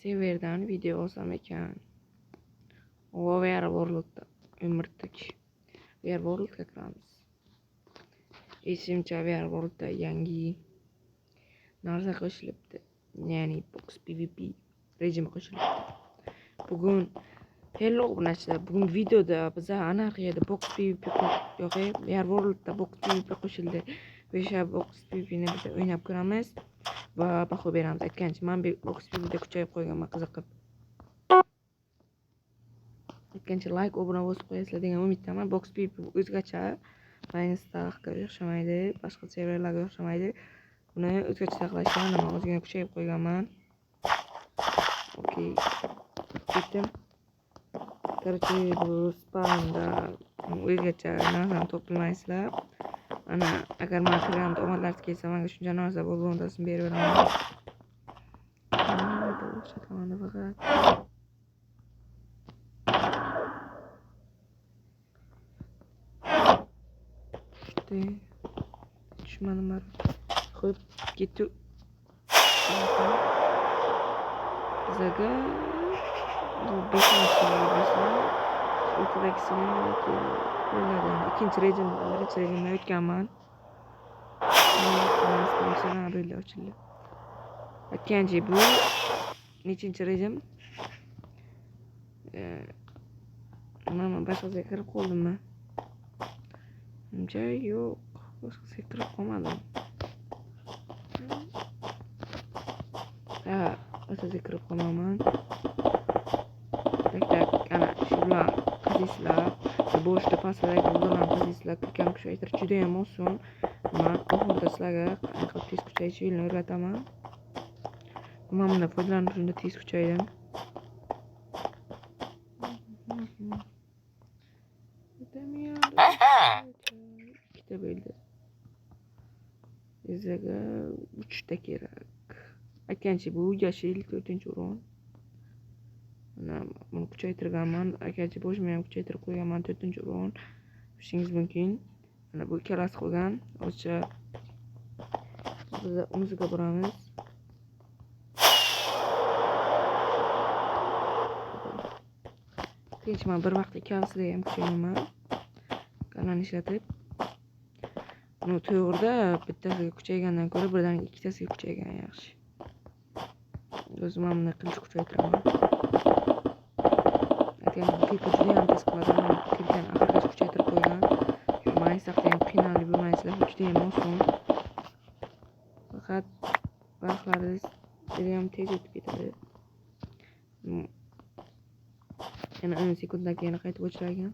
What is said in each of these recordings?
serverdan video olsam ekan. VR World'da umrtdik. VR World'ga kiramiz. Esimcha VR World'da yangi narsa qo'shilibdi. Ya'ni box PvP rejimi qo'shilibdi. Bugun hello obunachilar. Bugun videoda biz anarxiyada box PvP yo'q, VR World'da box PvP qo'shildi. O'sha box PvP'ni biz o'ynab ko'ramiz va baho beramiz. Aytgancha, men box PvP'da kuchayib qo'yganman qiziqib. Aytgancha like, obuna bosib qo'yasizlar degan umiddaman. Box PvP o'zgacha, Minestaxga o'xshamaydi, boshqa serverlarga o'xshamaydi. Buni o'zgacha saqlashgan, men o'zimga kuchayib qo'yganman. Okey. Ketdim. Короче, bu spawnda o'zgacha narsani topilmaysizlar. Ana, agar men kirganimda omadlarsiz kelsa, menga shuncha narsa bo'lgandasin berib beraman. Bu o'xshataman faqat. Düşmanım var. Hop gitti. Zaga bu 5. servisine ortadakisini qo'lladim. Ikkinchi rejimda, birinchi rejimda o'tganman. Mana rejim ochildi. Aytgancha bu nechinchi rejim? Mana boshqasiga kirib qoldimmi? Joy yo'q. Boshqasiga kirib qolmadim. O'tasiga kirib qolmaman. Tak, ana shu bilan qazisizlar. Boshda pastdagi bilan qazisizlar. Kirgan kuchaytirish juda ham oson. Men oxirida sizlarga qanday tez kuchayish yo'lini o'rgataman. Men bundan foydalanishda tez kuchaydim. Ikkita bo'ldi. Bizga 3 ta kerak. Aytgancha bu yashil 4-o'rin. Mana buni kuchaytirganman. Aytgancha boshimni ham kuchaytirib qo'yganman 4-o'rin. Bilishingiz mumkin. Mana bu ikkalasi qolgan. Hozircha biz unisiga boramiz. Aytgancha men bir vaqt ikkalasiga ham kuchayman. Kanalni ishlatib. Buni to'g'rida bittasiga kuchaygandan ko'ra birdan ikkitasiga kuchaygan yaxshi. O'zim ham buni qilish kuchaytiraman. Aytgancha kilka juda ham tez qiladi. Kilkani oxirigacha kuchaytirib qo'ygan. Maysaxda ham qiynalib yurmaysizlar. Juda ham oson. Faqat vaqtlaringiz juda ham tez o'tib ketadi. Yana 10 sekunddan keyin qaytib o'chirilgan.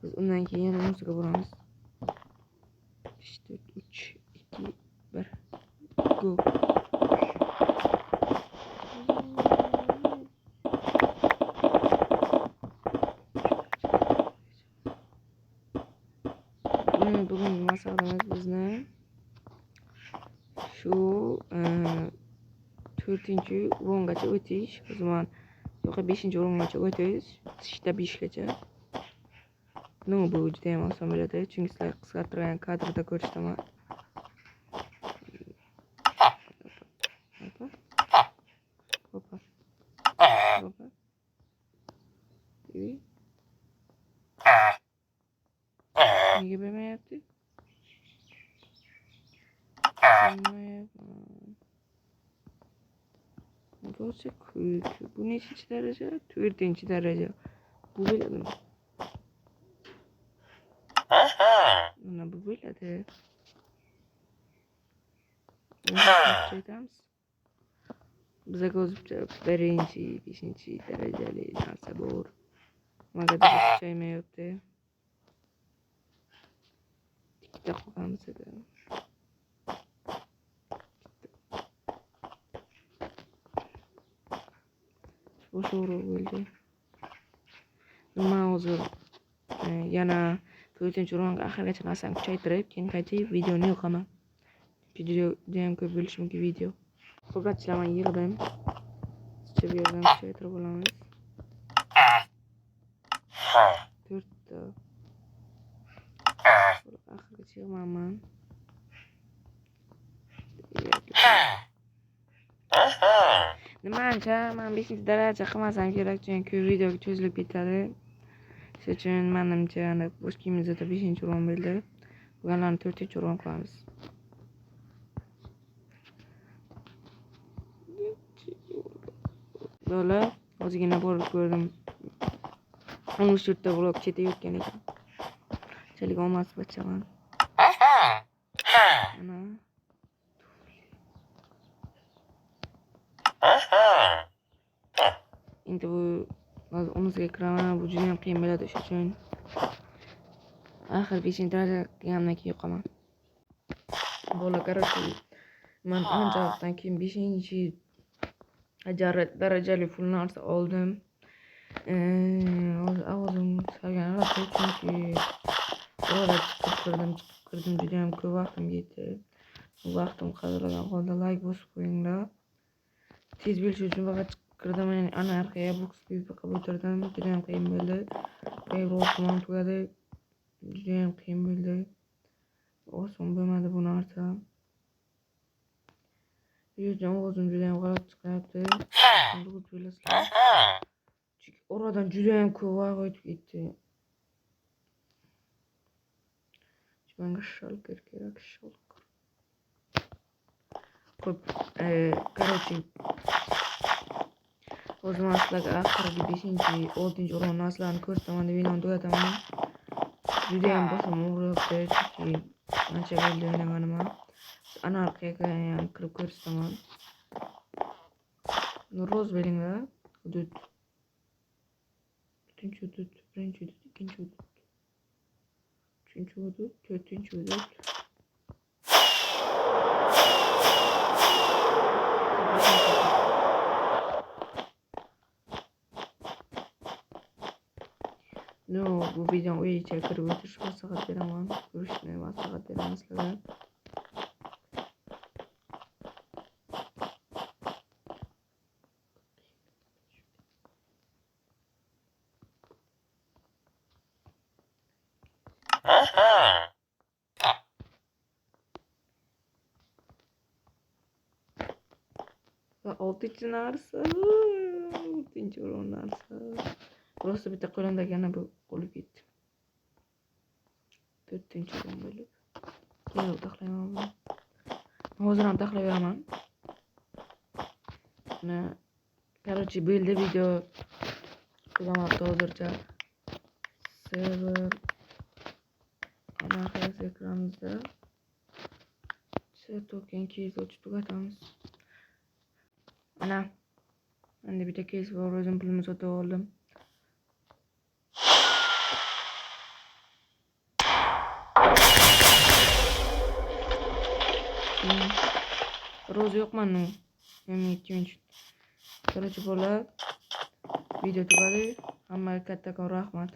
Biz undan keyin unisiga boramiz. 3, 2, 1. Go. Bugun masalamiz bizni shu 4-o'ringacha o'tish. O zaman yo'q 5-o'ringacha o'tish. Ishda 5gacha. Bu juda ham oson bo'ladi, chunki sizlar qisqartirgan kadrda ko'rishdimi? Hoppa. Nega bermayapti? Bu nechinchi daraja? 4-daraja. Bu bo'ladimi? Mana bu bo'ladi. Kuchaytiramiz. Bizga o'zimcha 1-5-darajali narsa bor. Magada kuchaymayapti. Ikkita qolgan bizga. O'sha bo'ldi. Nima o'zi yana 4-o'ringa oxirigacha narsani kuchaytirib, keyin qaytib videoni yo'qaman. Juda ham ko'p bo'lishi mumkin video. Ko'pchilar men yig'dim. Sizcha bu yerdan kuchaytirib olamiz. 4 ta. Oxirigacha yig'maman. Nimancha men 5-daraja qilmasam kerak, chunki video cho'zilib ketadi. Shuning uchun menimcha bosh kiyimimizda 5-o'rin bo'ldi. Bularni 4-o'rin qilamiz. Böyle ozgina borib ko'rdim. 14 ta blok chetda yotgan ekan. Chalik olmas bachaman. Ana. Endi bu hozir unisiga kiraman, bu juda ham qiyin bo'ladi shuning uchun. Axir 5-daraja qilgandan keyin yoqaman. Bola qarashdi. Men ancha vaqtdan keyin 5-darajali full narsa oldim. Ovozim salgan rosa chunki orada chiqib kirdim juda ham ko'p vaqtim ketdi. Bu vaqtim qadrlagan holda like bosib qo'yinglar. Tez bilish uchun faqat kirdim, yani anarxiya box PvP qilib o'tirdim. Juda ham qiyin bo'ldi. Qayerga tugadi. Juda ham qiyin bo'ldi. Oson bo'lmadi bu narsa. Ovozim juda ham g'alati chiqyapti. Endi bilasizlar. Chunki oradan juda ham ko'p vaqt o'tib ketdi. Menga shulker kerak, shulker. Xo'p, короче, o'zim sizlarga oxirgi 5-6-o'rin narsalarni ko'rsataman deb videoni tugataman. Juda ham boshim og'riyapti, chunki ancha bo'ldi o'ynaganimga. Anarxiyaga ham kirib ko'rsataman. Roz beringlar. Hudud. 3-hudud, 1-hudud, 2-hudud. 3-hudud, 4-hudud. No, bu videoni o'yicha kirib o'tish maslahat beraman. Ko'rishni maslahat beraman sizlarga. Va 6-o'rin narsa. Rosa bitta qo'limdagi yana bu qolib ketdi. 4-o'rin bo'lib. Keyin taxlayman buni. Hozir ham taxlayveraman. Короче, bo'ldi video. Qilamoqda hozircha. Server anarxiya ekranimizda. Token keys ochib tugatamiz. Ana. Endi bitta keys bor, o'zim pulimni sotib oldim. Roz yo'qman nu. Короче, bola video tugadi. Hammaga kattakon rahmat.